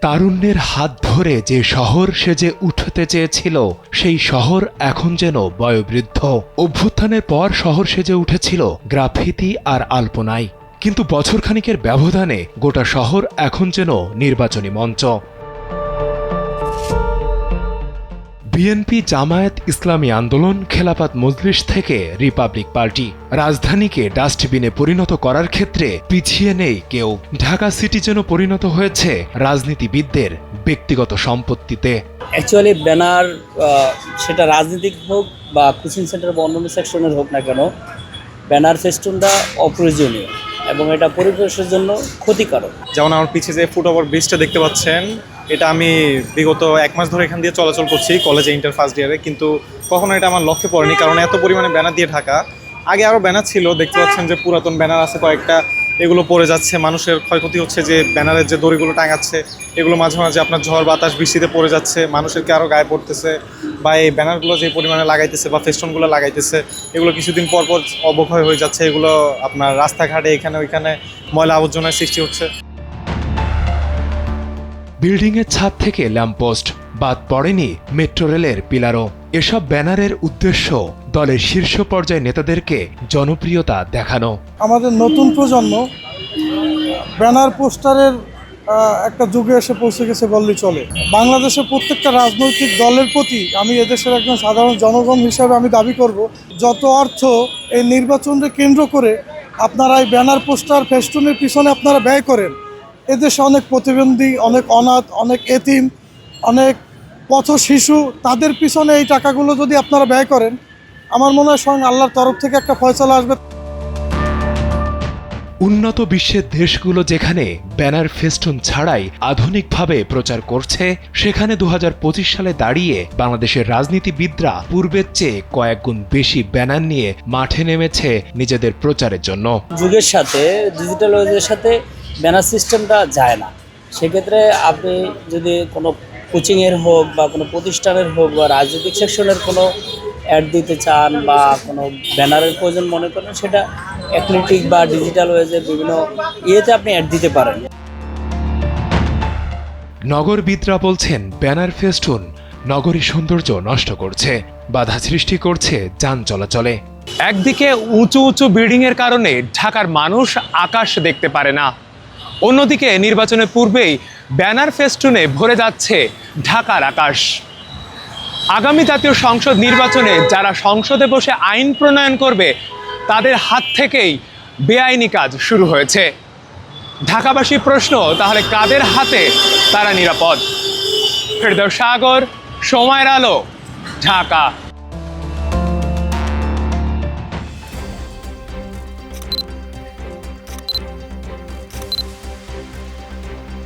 তারুণ্যের হাত ধরে যে শহর সেজে উঠতে চেয়েছিল সেই শহর এখন যেন বয়োবৃদ্ধ। অভ্যুত্থানের পর শহর সেজে উঠেছিল গ্রাফিতি আর আলপনায়, কিন্তু বছরখানিকের ব্যবধানে গোটা শহর এখন যেন নির্বাচনী মঞ্চ। বিএনপি, জামায়াত ইসলামী আন্দোলন, খেলাফত মজলিস থেকে রিপাবলিক পার্টি রাজধানীকে ডাস্টবিনে পরিণত করার ক্ষেত্রে পিছিয়ে নেই কেউ। ঢাকা সিটি যেন পরিণত হয়েছে রাজনীতিবিদদের ব্যক্তিগত সম্পত্তিতে। অ্যাকচুয়ালি ব্যানার সেটা রাজনীতিক হোক বা কোচিং সেন্টার বা অন্যান্য সেকশনের হোক না কেন, ব্যানার ফেস্টুনটা অপ্রয়োজনীয় এবং এটা পরিবেশের জন্য ক্ষতিকারক। যেমন আমার পিছিয়ে যে ফুটওভার ব্রিজটা দেখতে পাচ্ছেন, এটা আমি বিগত 1 মাস ধরে এখান দিয়ে চলাচল করছি কলেজে ইন্টার ফার্স্ট ইয়ারে, কিন্তু কখনো এটা আমার লক্ষ্যে পড়েনি, কারণ এত পরিমাণে ব্যানার দিয়ে ঢাকা। আগে আরও ব্যানার ছিল, দেখতে পাচ্ছেন যে পুরাতন ব্যানার আছে কয়েকটা, এগুলো পড়ে যাচ্ছে, মানুষের ক্ষয়ক্ষতি হচ্ছে। যে ব্যানারের যে দড়িগুলো টাঙাচ্ছে এগুলো মাঝে মাঝে আপনার ঝড় বাতাস বৃষ্টিতে পড়ে যাচ্ছে, মানুষেরকে আরও গায়ে পড়তেছে। বা এই ব্যানারগুলো যে পরিমাণে লাগাইতেছে বা ফেস্টনগুলো লাগাইতেছে, এগুলো কিছুদিন পর পর অবক্ষয় হয়ে যাচ্ছে। এগুলো আপনার রাস্তাঘাটে এখানে ওইখানে ময়লা আবর্জনার সৃষ্টি হচ্ছে। বিল্ডিংয়ের ছাদ থেকে ল্যাম্পপোস্ট, বাদ পড়েনি মেট্রো রেলের পিলারও। এসব ব্যানারের উদ্দেশ্য দলের শীর্ষ পর্যায়ে নেতাদেরকে জনপ্রিয়তা দেখানো। আমাদের নতুন প্রজন্ম ব্যানার পোস্টারের একটা যুগে এসে পৌঁছে গেছে বললেই চলে। বাংলাদেশের প্রত্যেকটা রাজনৈতিক দলের প্রতি আমি এদেশের একজন সাধারণ জনগণ হিসাবে আমি দাবি করব, যত অর্থ এই নির্বাচনকে কেন্দ্র করে আপনারা এই ব্যানার পোস্টার ফেস্টুনের পিছনে আপনারা ব্যয় করেন, এদেশে অনেক প্রতিবন্ধী, অনেক অনাথ, অনেক এতিম, অনেক পথ শিশু, তাদের পিছনে এই টাকাগুলো যদি আপনারা ব্যয় করেন, আমার মনে হয় স্বয়ং আল্লাহর তরফ থেকে একটা ফয়সালা আসবে। উন্নত বিশ্বের দেশগুলো যেখানে ব্যানার ফেস্টুন ছাড়াই আধুনিকভাবে প্রচার করছে, সেখানে 2025 সালে দাঁড়িয়ে বাংলাদেশের রাজনীতিবিদরা পূর্বের চেয়ে কয়েক গুণ বেশি ব্যানার নিয়ে মাঠে নেমেছে নিজেদের প্রচারের জন্য। যুগের সাথে, ডিজিটাল ওয়েজের সাথে ব্যানার সিস্টেমটা যায় না। সেক্ষেত্রে আপনি যদি কোনো কোচিংয়ের হোক বা কোনো প্রতিষ্ঠানের হোক বা রাজনৈতিক সেকশনের কোনো অ্যাড দিতে চান বা কোনো ব্যানারের প্রয়োজন মনে করেন, সেটা অ্যাথলেটিক বা ডিজিটাল ওয়েজের বিভিন্ন ইয়েতে আপনি অ্যাড দিতে পারেন। নগরবিদরা বলছেন ব্যানার ফেস্টুন নগরীর সৌন্দর্য নষ্ট করছে, বাধা সৃষ্টি করছে যান চলাচলে। একদিকে উঁচু উঁচু বিল্ডিংয়ের কারণে ঢাকার মানুষ আকাশ দেখতে পারে না, অন্যদিকে নির্বাচনের পূর্বেই ব্যানার ফেস্টুনে ভরে যাচ্ছে ঢাকার আকাশ। আগামী জাতীয় সংসদ নির্বাচনে যারা সংসদে বসে আইন প্রণয়ন করবে, তাদের হাত থেকেই বেআইনি কাজ শুরু হয়েছে। ঢাকাবাসীর প্রশ্ন, তাহলে কাদের হাতে তারা নিরাপদ? ফেরদৌস সাগর, সময়ের আলো, ঢাকা।